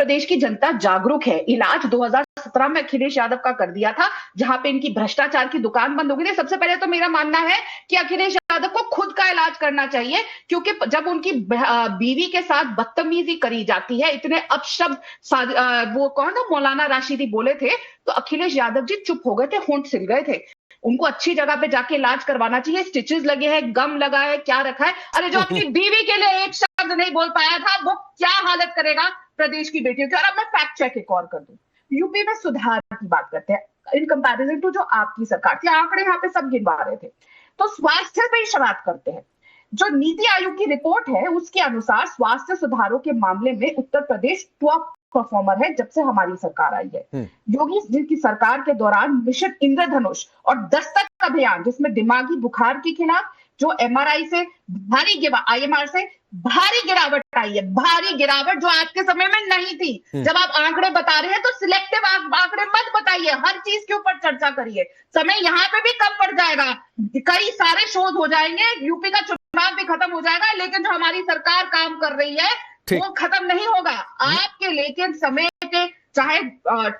प्रदेश की जनता जागरूक है। इलाज 2017 में अखिलेश यादव का कर दिया था, जहां पे इनकी भ्रष्टाचार की दुकान बंद हो गई थी। सबसे पहले तो मेरा मानना है कि अखिलेश यादव को खुद का इलाज करना चाहिए, क्योंकि जब उनकी बीवी के साथ बदतमीजी करी जाती है, इतने अपशब्द वो कौन था, मौलाना राशिदी बोले थे, तो अखिलेश यादव जी चुप हो गए थे, होंठ सिल गए थे। उनको अच्छी जगह पे जाके इलाज करवाना चाहिए। स्टिचेस लगे हैं, गम लगा है, क्या रखा है। अरे जो अपनी बीवी के लिए एक शब्द नहीं बोल पाया था, वो क्या हालत करेगा प्रदेश की बेटियों की। और अब मैं फैक्ट चेक एक और कर दूं, यूपी में सुधार की बात करते हैं इन कंपैरिजन टू जो आपकी सरकार थी। आंकड़े यहाँ पे सब गिनवा रहे थे, तो स्वास्थ्य पे ही शुरुआत करते हैं। जो नीति आयोग की रिपोर्ट है उसके अनुसार स्वास्थ्य सुधारों के मामले में उत्तर प्रदेश टॉप परफॉर्मर है जब से हमारी सरकार आई है। योगी जी की सरकार के दौरान मिशन इंद्रधनुष और दस्तक अभियान, जिसमें दिमागी बुखार के खिलाफ जो एमआरआई से आईएमआर से भारी गिरावट आई है, भारी गिरावट जो आज के समय में नहीं थी। जब आप आंकड़े बता रहे हैं तो सिलेक्टिव आंकड़े मत बताइए, हर चीज के ऊपर चर्चा करिए। समय यहाँ पे भी कम पड़ जाएगा, कई सारे शोध हो जाएंगे, यूपी का चुनाव भी खत्म हो जाएगा, लेकिन जो हमारी सरकार काम कर रही है वो खत्म नहीं होगा आपके। लेकिन समय पे चाहे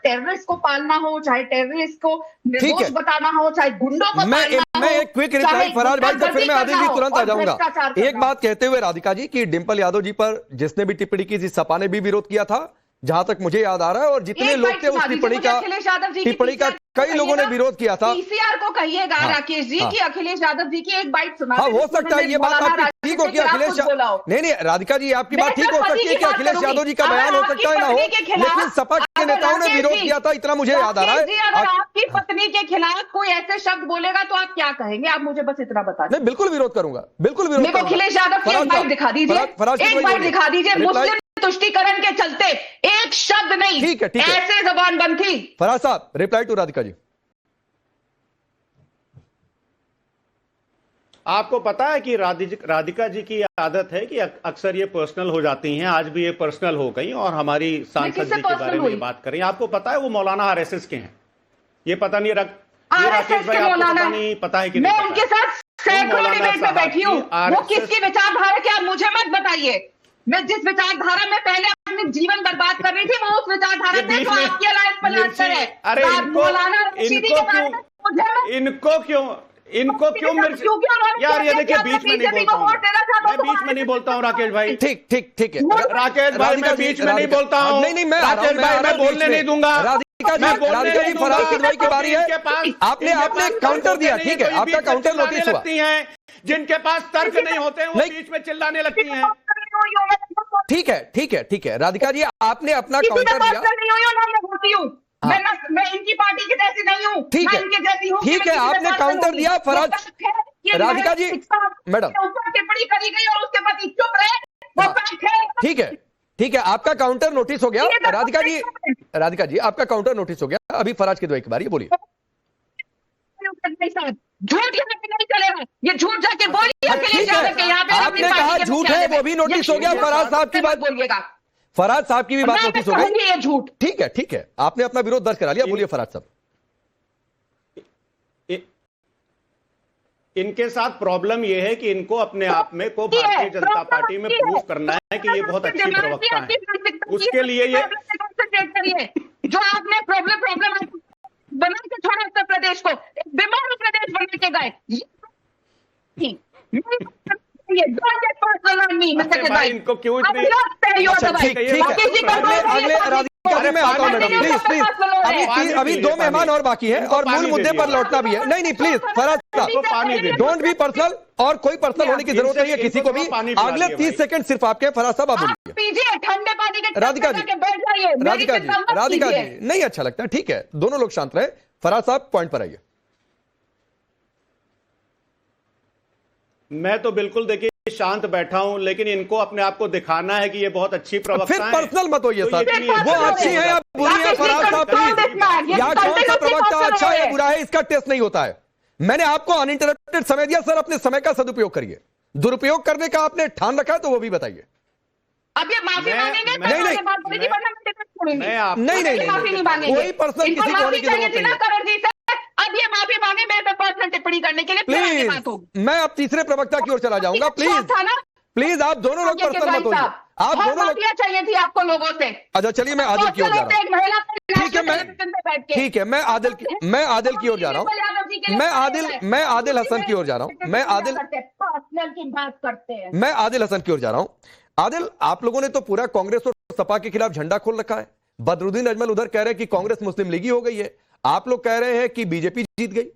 टेररिस्ट को पालना हो, चाहे टेररिस्ट को निर्दोष बताना हो, चाहे गुंडों को पालना हो। मैं एक क्विक रिप्लाई फराज भाई से फिर मैं आदिल जी तुरंत आ जाऊंगा। एक बात कहते हुए राधिका जी कि डिंपल यादव जी पर जिसने भी टिप्पणी की थी, सपा ने भी विरोध किया था, जहां तक मुझे याद आ रहा है, और जितने लोग थे उस टिप्पणी का कई लोगों ने विरोध किया था। पीसीआर को कहिएगा राकेश जी कि अखिलेश यादव जी की एक बाइट सुना। हाँ, हो सकता है ये बात आपकी ठीक हो कि अखिलेश नहीं राधिका जी आपकी बात ठीक हो सकती है कि अखिलेश यादव जी का बयान हो सकता है ना हो, लेकिन सपा के नेताओं ने विरोध किया था, इतना मुझे याद आ रहा है। अगर आपकी पत्नी के खिलाफ कोई ऐसे शब्द बोलेगा तो आप क्या कहेंगे? आप मुझे बस इतना बता दें। बिल्कुल विरोध करूंगा, बिल्कुल विरोध करूंगा। अखिलेश यादव की एक बाइट दिखा दीजिए, एक बाइट दिखा दीजिए। मुस्लिम तुष्टीकरण के चलते एक शब्द नहीं, ठीक है ऐसे जबान बंद थी। फराज साहब रिप्लाई टू राधिका जी। आपको पता है कि राधिका जी की आदत है कि अक्सर ये पर्सनल हो जाती हैं, आज भी ये पर्सनल हो गई और हमारी सांसद जी के बारे में बात करें। आपको पता है वो मौलाना आरएसएस के हैं, ये पता नहीं राकेश भाई आपको पता नहीं पता है कि मैं उनके साथ सैकड़ों डिबेट में बैठी हूँ, वो किसकी विचारधारा क्या मुझे मत बताइए। मैं जिस विचारधारा में पहले अपने जीवन बर्बाद कर रही थी वो उस विचारधारा से तो आपकी अलायंस पलांतर है। अरे इनको क्यों यार, ये देखिए बीच में नहीं बोलता हूँ, मैं बीच में नहीं बोलता हूँ राकेश भाई। ठीक है राकेश भाई, मैं बीच में नहीं बोलता हूँ। नहीं मैं राकेश भाई मैं बोलने नहीं दूंगा। राधिका जी फराज किदवई की बारी है, आपने काउंटर दिया, ठीक है आपका काउंटर नोटिस हुआ। जिनके पास तर्क नहीं होते वो बीच में चिल्लाने लगती हैं। ठीक है राधिका जी आपने अपना काउंटर दिया। मैं इनकी पार्टी की जैसी नहीं हूँ, ठीक है आपने काउंटर दिया। फराज राधिका जी मैडम टिप्पणी करी गई और उसके पति चुप रहे, ठीक है आपका काउंटर नोटिस हो गया। राधिका जी आपका काउंटर नोटिस हो गया। अभी फराज किदवई की बारी, बोलिए। झूठ नहीं चलेगा, ये झूठ जाके बोलिए। आपने कहा झूठ है, वो भी नोटिस हो गया। फराज साहब की बात बोलिएगा, फराज साहब की भी बात नोटिस हो गई। ये झूठ ठीक है आपने अपना विरोध दर्ज करा लिया, बोलिए फराज साहब। इनके साथ प्रॉब्लम यह है कि इनको अपने आप में को भारतीय जनता पार्टी में प्रूव करना है कि ये बहुत अच्छी प्रवक्ता है। उसके लिए ये जो आपने प्रॉब्लम बना के छोड़ा उत्तर प्रदेश को, बीमार प्रदेश बना के गए। इनको क्यों अभी दो मेहमान और बाकी हैं और मूल मुद्दे पर लौटना भी है। नहीं प्लीज फराज साहब डोंट बी पर्सनल, और कोई पर्सनल होने की जरूरत नहीं है किसी को भी। अगले 30 सेकंड सिर्फ आपके। फराज साहब आप बोलिए। ठंडे पानी के राधिका जी नहीं अच्छा लगता, ठीक है दोनों लोग शांत रहे। फराज साहब पॉइंट पर आइए। मैं तो बिल्कुल देखिए शांत बैठा हूं, लेकिन इनको अपने आप को दिखाना है कि ये बहुत अच्छी प्रवक्ता है। फिर पर्सनल मत होइए सर, वो अच्छी है या बुरी है फराज साहब प्लीज। या कौन सा प्रवक्ता अच्छा है या बुरा है इसका टेस्ट नहीं होता है। मैंने आपको अनइंटरप्टेड समय दिया सर, अपने समय का सदुपयोग करिए। दुरुपयोग करने का आपने ठान रखा है तो वो भी बताइए। अब ये माफी मांगेंगे? नहीं कोई पर्सनल किसी को होने की जरूरत नहीं है। अब ये माफी मांगे मेरे पे पर्सनल टिप्पणी करने के लिए, प्लीज मैं अब तीसरे प्रवक्ता की ओर चला जाऊंगा। प्लीज प्लीज आप दोनों लोग पर्सनल मत होइए। आप दोनों लोग चाहिए थी आपको लोगों से। अच्छा चलिए, मैं आदिल की ओर जा रहा हूँ। ठीक है, मैं आदिल की ओर जा रहा हूँ। मैं आदिल हसन की ओर जा रहा हूँ। मैं आदिल की बात करते हैं। मैं आदिल हसन की ओर जा रहा हूँ। आदिल, आप लोगों ने तो पूरा कांग्रेस और सपा के खिलाफ झंडा खोल रखा है। बदरुद्दीन अजमल उधर कह रहे हैं कि कांग्रेस मुस्लिम लीगी हो गई है, आप लोग कह रहे हैं कि बीजेपी जीत गई।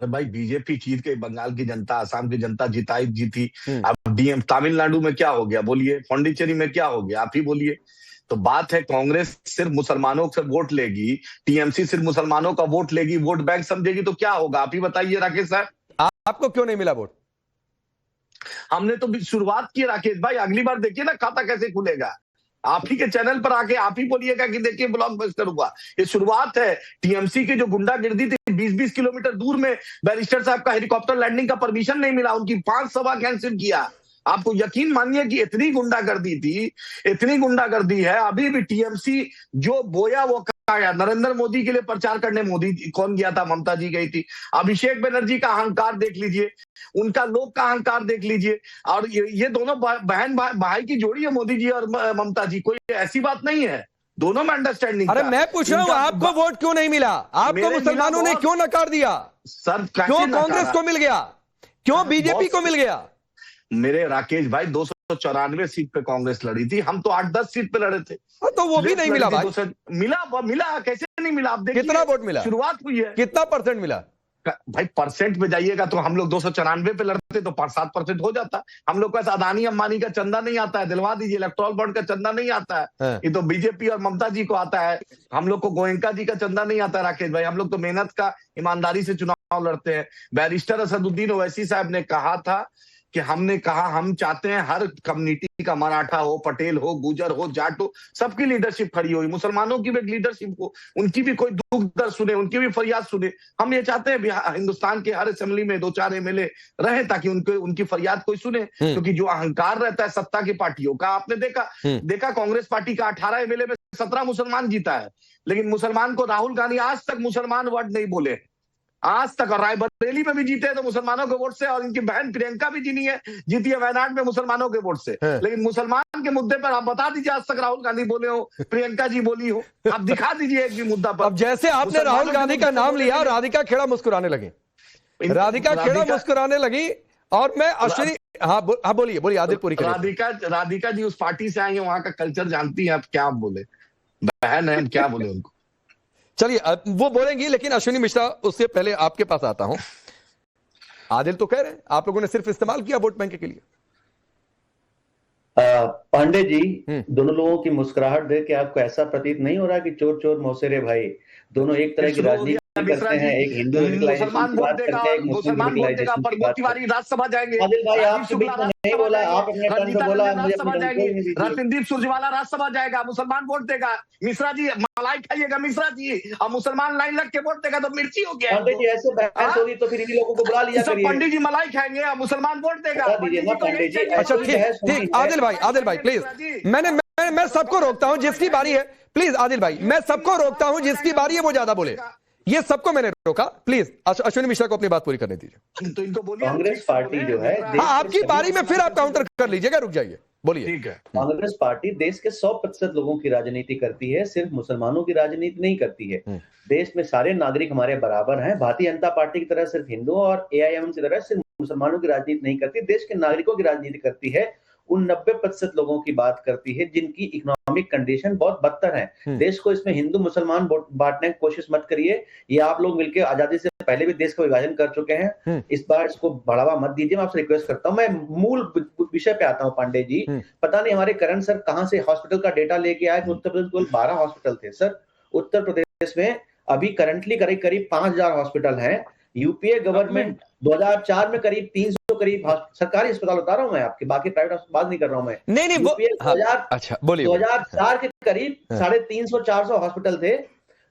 भाई बीजेपी जीत गई, बंगाल की जनता, असम की जनता जीती। अब डीएम तमिलनाडु में क्या हो गया बोलिए, पौंडीचेरी में क्या हो गया आप ही बोलिए। तो बात है कांग्रेस सिर्फ मुसलमानों से वोट लेगी, टीएमसी सिर्फ मुसलमानों का वोट लेगी, वोट बैंक समझेगी, तो क्या होगा आप ही बताइए राकेश साहब। आपको क्यों नहीं मिला वोट? हमने तो शुरुआत की राकेश भाई, अगली बार देखिए ना खाता कैसे खुलेगा। आप ही के चैनल पर आके आप ही बोलिएगा कि देखिए ब्लॉकबस्टर हुआ। ये शुरुआत है। टीएमसी की जो गुंडागिर्दी थी, 20-20 किलोमीटर दूर में बैरिस्टर साहब का हेलीकॉप्टर लैंडिंग का परमिशन नहीं मिला, उनकी 5 सभा कैंसिल किया। आपको यकीन मानिए कि इतनी गुंडागर्दी थी, इतनी गुंडागर्दी है। अभी भी टीएमसी जो बोया वो खाया। नरेंद्र मोदी के लिए प्रचार करने मोदी कौन गया था? ममता जी गई थी। अभिषेक बनर्जी का अहंकार देख लीजिए, उनका लोक का अहंकार देख लीजिए। और ये दोनों बहन भाई की जोड़ी है, मोदी जी और ममता जी। कोई ऐसी बात नहीं है, दोनों में अंडरस्टैंडिंग। अरे मैं पूछ रहा हूं, आपको वोट क्यों नहीं मिला? आपको मुसलमानों ने क्यों नकार दिया? सर क्यों कांग्रेस को मिल गया? क्यों बीजेपी को मिल गया? मेरे राकेश भाई 294 सीट पे कांग्रेस लड़ी थी, हम तो 8-10 सीट पे लड़े थे। तो वो भी नहीं मिला भाई। मिला कैसे नहीं मिला? आप देखिए कितना वोट मिला, शुरुआत हुई है, कितना परसेंट मिला भाई? परसेंट पे जाइएगा तो हम लोग 294 पे लड़ते तो 7% हो जाता। हम लोग का अदानी अंबानी का चंदा नहीं आता है, दिलवा दीजिए। इलेक्ट्रॉल बॉन्ड का चंदा नहीं आता है, ये तो बीजेपी और ममता जी को आता है। हम लोग को गोयनका जी का चंदा नहीं आता राकेश भाई। हम लोग तो मेहनत का, ईमानदारी से चुनाव लड़ते हैं। बैरिस्टर असदुद्दीन ओवैसी साहब ने कहा था कि हमने कहा हम चाहते हैं हर कम्युनिटी का, मराठा हो, पटेल हो, गुजर हो, जाट हो, सबकी लीडरशिप खड़ी हुई। मुसलमानों की भी लीडरशिप को, उनकी भी कोई दुख दर्द सुने, उनकी भी फरियाद सुने। हम ये चाहते हैं हिंदुस्तान के हर असेंबली में 2-4 एमएलए रहे ताकि उनकी फरियाद कोई सुने। क्योंकि जो अहंकार रहता है सत्ता की पार्टियों का, आपने देखा कांग्रेस पार्टी का 18 एमएलए में 17 मुसलमान जीता है। लेकिन मुसलमान को राहुल गांधी आज तक मुसलमान वर्ड नहीं बोले, आज तक। और रायबरेली में भी जीते हैं तो मुसलमानों के वोट से, और इनकी बहन प्रियंका भी जीती है वायनाड में मुसलमानों के वोट से। लेकिन मुसलमान के मुद्दे पर आप बता दीजिए आज तक राहुल गांधी बोले हो, प्रियंका जी बोली हो, आप दिखा दीजिए एक भी मुद्दा पर। अब जैसे आपने राहुल गांधी का नाम लिया, राधिका खेड़ा मुस्कुराने लगी, राधिका खेड़ा मुस्कुराने लगी। और मैं अश्विनी, हाँ बोलिए आदिल पूरी करिए। राधिका जी उस पार्टी से आई है, वहां का कल्चर जानती है। आप क्या आप बोले, बहन है, हम क्या बोले उनको। चलिए वो बोलेंगी, लेकिन अश्विनी मिश्रा उससे पहले आपके पास आता हूं। आदिल तो कह रहे हैं आप लोगों ने सिर्फ इस्तेमाल किया वोट बैंक के लिए। पांडे जी, दोनों लोगों की मुस्कुराहट देख के आपको ऐसा प्रतीत नहीं हो रहा कि चोर चोर मौसेरे भाई दोनों एक तरह की राजनीति करते हैं? एक हिंदू मुसलमान वोट देगा, मुसलमान वोट देगा, प्रमोद तिवारी राज्यसभा जाएंगे। आदिल भाई आपके बीच में नहीं बोला, आप अपने टर्न पे बोला, मुझे रणदीप सुरजेवाला राज्यसभा जाएगा, मुसलमान वोट देगा। मिश्रा जी मलाई खाइएगा, मिश्रा जी, और मुसलमान लाइन लग के वोट देगा तो मिर्ची हो गया। पंडित जी ऐसे बहस होगी तो फिर इन्हीं लोगों को बुला लिया करिए। पंडित जी मलाई खाएंगे और मुसलमान वोट देगा। अच्छा ठीक, आदिल भाई प्लीज, मैं सबको रोकता हूं जिसकी बारी है। प्लीज आदिल भाई, मैं सबको रोकता हूं जिसकी बारी है वो ज्यादा बोले। ये सबको मैंने रोका। प्लीज अश्विनी मिश्रा को अपनी बात पूरी करने दीजिए। तो इनको बोलिए कांग्रेस पार्टी जो है, आपकी बारी में फिर आप काउंटर कर लीजिएगा, रुक जाइए, बोलिए। ठीक है। कांग्रेस पार्टी देश के 100% लोगों की राजनीति करती है, सिर्फ मुसलमानों की राजनीति नहीं करती है। देश में सारे नागरिक हमारे बराबर हैं। भारतीय जनता पार्टी की तरह सिर्फ हिंदुओं और एआईएमएम की तरह सिर्फ मुसलमानों की राजनीति नहीं करती, देश के नागरिकों की राजनीति करती है। उन 90% लोगों की बात करती है जिनकी इकोनॉमिक कंडीशन बहुत बदतर है। देश को इसमें हिंदू मुसलमान बांटने की कोशिश मत करिए। ये आप लोग मिलकर आजादी से पहले भी देश का विभाजन कर चुके हैं, इस बार इसको बढ़ावा मत दीजिए। मैं आपसे रिक्वेस्ट करता हूं। मैं मूल विषय पे आता हूं। पांडे जी, पता नहीं हमारे करण सर कहां से हॉस्पिटल का डेटा लेके आए। उत्तर प्रदेश कुल 12 हॉस्पिटल थे सर। उत्तर प्रदेश में अभी करंटली करीब 5000 हॉस्पिटल हैं। यूपीए गवर्नमेंट 2004 में करीब 300 सरकारी अस्पताल बता रहा हूं मैं आपके, बाकी प्राइवेट बात नहीं कर रहा हूं मैं। नहीं वो 2004 के करीब 350-400 हॉस्पिटल थे।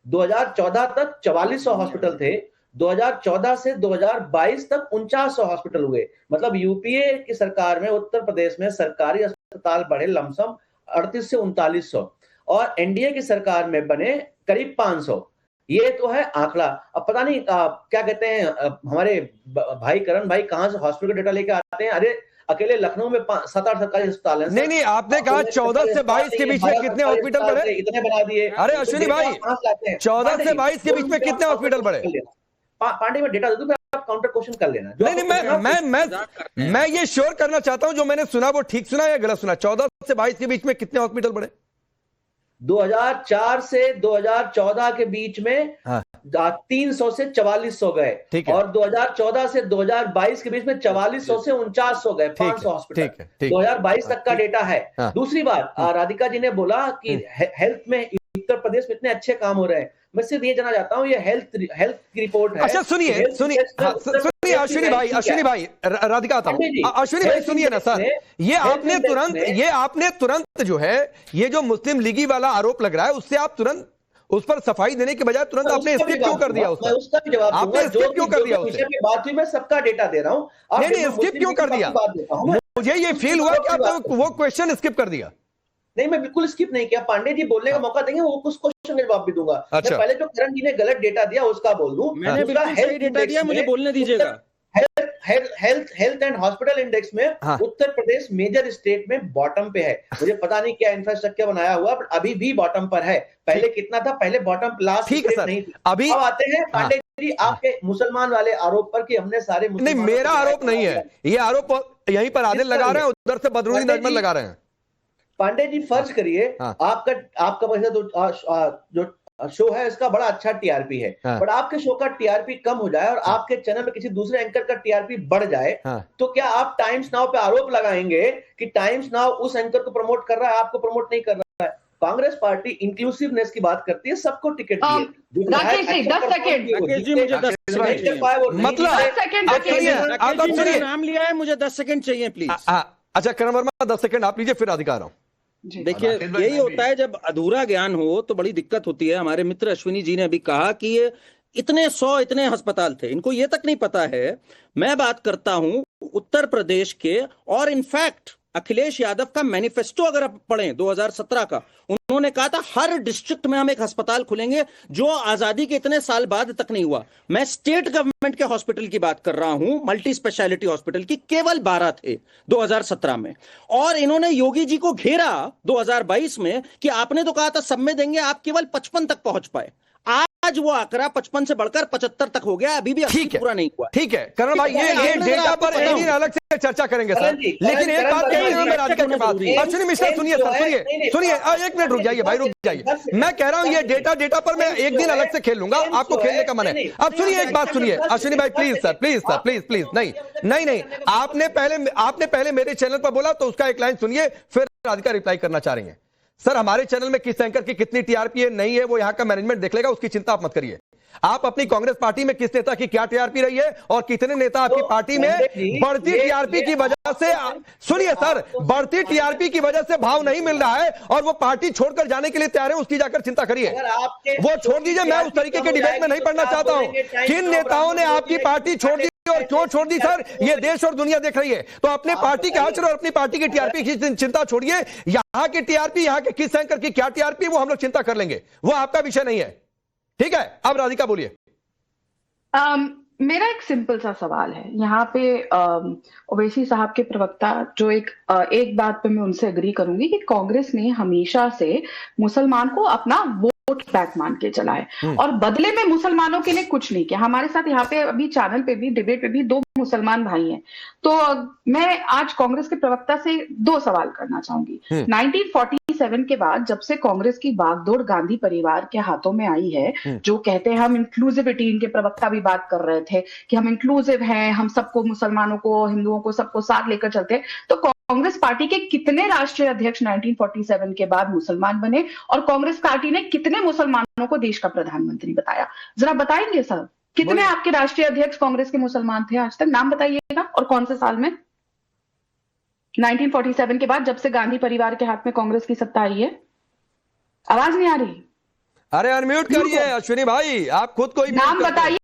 2014 तक 4400 हॉस्पिटल थे। 2014 से 2022 तक 4900 हॉस्पिटल हुए। मतलब यूपीए की सरकार में उत्तर प्रदेश में सरकारी अस्पताल बढ़े लमसम 38 से 3900, और एनडीए की सरकार में बने करीब 500। ये तो है आंकड़ा। अब पता नहीं क्या कहते हैं हमारे भाई करण भाई कहां से हॉस्पिटल का डेटा लेके आते हैं। अरे अकेले लखनऊ में 7-8 सरकारी अस्पताल है। नहीं, आपने कहा 14 से 22 के बीच में कितने हॉस्पिटल बढ़े? इतने बना दिए। अरे अश्विनी भाई, 14 से 22 के बीच में कितने हॉस्पिटल बढ़े? पांडे में डेटा दे दूं, आप काउंटर क्वेश्चन कर लेना। नहीं, मैं ये श्योर करना चाहता हूं जो मैंने सुना वो ठीक सुना या गलत सुना। 14 से 22 के बीच में कितने हॉस्पिटल बढ़े? 2004 से 2014 के बीच में 300 से 4400 गए, और 2014 से 2022 के बीच में 4400 से 4900 गए, 500 हॉस्पिटल। 2022 तक का डेटा है। दूसरी बात, राधिका जी ने बोला कि हेल्थ में उत्तर प्रदेश में इतने अच्छे काम हो रहे हैं। मैं सिर्फ ये जानना चाहता हूँ, ये हेल्थ की रिपोर्ट है। अच्छा सुनिए अश्विनी भाई, राधिका आता हूँ। अश्विनी भाई सुनिए ना सर, ये आपने तुरंत जो है ये जो मुस्लिम लीगी वाला आरोप लग रहा है उससे आप तुरंत उस पर सफाई देने के बजाय तुरंत आपने स्किप क्यों कर दिया? उसका भी जवाब आपने स्किप क्यों कर दिया? बात हुई, मैं सबका डेटा दे रहा हूँ। नहीं, स्किप क्यों कर दिया? मुझे ये फील हुआ कि आपने वो क्वेश्चन स्किप कर दिया। नहीं, मैं बिल्कुल स्किप नहीं किया। पांडे जी बोलने का मौका देंगे, वो कुछ क्वेश्चन का जवाब भी दूंगा। अच्छा। पहले जो करण जी ने गलत डेटा दिया उसका बोल दूं। मैंने बिल्कुल सही डेटा दिया, मुझे बोलने दीजिएगा। हेल्थ एंड हॉस्पिटल इंडेक्स में उत्तर प्रदेश मेजर स्टेट में बॉटम पे है। मुझे पता नहीं क्या इंफ्रास्ट्रक्चर बनाया हुआ, बट अभी भी बॉटम पर है। पहले कितना था? पहले बॉटम लास्ट नहीं थी। अभी अब आते हैं पांडे जी आपके मुसलमान वाले आरोप पर कि हमने सारे नहीं, मेरा आरोप नहीं है ये आरोप यहीं पर आदिल लगा रहे हैं, उधर से बदरुद्दीन अजमल लगा रहे हैं। पांडे जी फर्ज करिए आपका वैसे तो जो शो है इसका बड़ा अच्छा टीआरपी है, बट आपके शो का टीआरपी कम हो जाए और आपके चैनल में किसी दूसरे एंकर का टीआरपी बढ़ जाए, तो क्या आप टाइम्स नाउ पे आरोप लगाएंगे कि टाइम्स नाउ उस एंकर को प्रमोट कर रहा है, आपको प्रमोट नहीं कर रहा है? कांग्रेस पार्टी इंक्लूसिवनेस की बात करती है, सबको टिकट दिए। 10 सेकंड मतलब नाम लिया है, मुझे 10 सेकंड चाहिए प्लीज। अच्छा करण वर्मा 10 सेकंड आप लीजिए, फिर राधिका आ रहा हूं। देखिए, यही होता है जब अधूरा ज्ञान हो तो बड़ी दिक्कत होती है। हमारे मित्र अश्विनी जी ने अभी कहा कि ये इतने अस्पताल थे, इनको ये तक नहीं पता है। मैं बात करता हूं उत्तर प्रदेश के, और इनफैक्ट अखिलेश यादव का मैनिफेस्टो अगर आप पढ़ें 2017 का, उन्होंने कहा था हर डिस्ट्रिक्ट में हम एक अस्पताल खोलेंगे, जो आजादी के इतने साल बाद तक नहीं हुआ। मैं स्टेट गवर्नमेंट के हॉस्पिटल की बात कर रहा हूं, मल्टी स्पेशलिटी हॉस्पिटल की, केवल 12 थे 2017 में। और इन्होंने योगी जी को घेरा 2022 में कि आपने तो कहा था सब में देंगे, आप केवल 55 तक पहुंच पाए। आज वो आंकड़ा 55 से बढ़कर 75 तक हो गया, अभी भी पूरा नहीं हुआ। ठीक है करण भाई, ये डेटा पर एक दिन अलग से चर्चा करेंगे सर, लेकिन एक बात कही मैं राधिका के बाद। अश्विनी मिश्रा सुनिए सर, सुनिए 1 मिनट रुक जाइए भाई, रुक जाइए। मैं कह रहा हूं ये डेटा पर मैं एक दिन अलग से खेल लूंगा, आपको खेलने का मन है। अब सुनिए एक बात सुनिए अश्विनी भाई, प्लीज सर, प्लीज नहीं, आपने पहले मेरे चैनल पर बोला तो उसका एक लाइन सुनिए, फिर राधिका रिप्लाई करना चाह रही है। सर हमारे चैनल में किस एंकर की कितनी टीआरपी है नहीं है वो यहां का मैनेजमेंट देख लेगा, उसकी चिंता आप मत करिए। आप अपनी कांग्रेस पार्टी में किस नेता की क्या टीआरपी रही है और कितने नेता आपकी पार्टी में बढ़ती टीआरपी की वजह से, सुनिए सर, बढ़ती टीआरपी की वजह से भाव नहीं मिल रहा है और वो पार्टी छोड़कर जाने के लिए तैयार है, उसकी जाकर चिंता करिए। वो छोड़ दीजिए, मैं उस तरीके के डिबेट में नहीं पढ़ना चाहता हूं। किन नेताओं ने आपकी पार्टी छोड़ दी और क्यों छोड़ दी सर, ये देश और दुनिया देख रही है। तो अपने पार्टी के हश्र और अपनी पार्टी की टीआरपी की चिंता छोड़िए। यहां की टीआरपी, यहां के किस एंकर की क्या टीआरपी, वो हम लोग चिंता कर लेंगे, वो आपका विषय नहीं है। ठीक है, अब राधिका बोलिए। मेरा एक सिंपल सा सवाल है यहाँ पे। ओवैसी साहब के प्रवक्ता जो एक बात पे मैं उनसे एग्री करूंगी कि कांग्रेस ने हमेशा से मुसलमान को अपना वोट बैंक मान के चला है और बदले में मुसलमानों के लिए कुछ नहीं किया। हमारे साथ यहाँ पे अभी चैनल पे भी डिबेट पे भी 2 मुसलमान भाई हैं, तो मैं आज कांग्रेस के प्रवक्ता से 2 सवाल करना चाहूंगी। 1947 के बाद जब से कांग्रेस की बागडोर गांधी परिवार के हाथों में आई है, जो कहते हैं हम इंक्लूसिविटी, इनके प्रवक्ता भी बात कर रहे थे कि हम इंक्लूसिव हैं, हम सबको, मुसलमानों को, हिंदुओं को, सबको साथ लेकर चलते हैं। तो कांग्रेस पार्टी के कितने राष्ट्रीय अध्यक्ष 1947 के बाद मुसलमान बने और कांग्रेस पार्टी ने कितने मुसलमानों को देश का प्रधानमंत्री बताया? जरा बताएंगे सर, कितने आपके राष्ट्रीय अध्यक्ष कांग्रेस के मुसलमान थे आज तक? नाम बताइएगा, और कौन से साल में? 1947 के बाद, जब से गांधी परिवार के हाथ में कांग्रेस की सत्ता आई है। आवाज नहीं आ रही? अरे अनम्यूट करिए अश्विनी भाई, आप खुद को ही नाम बताइए।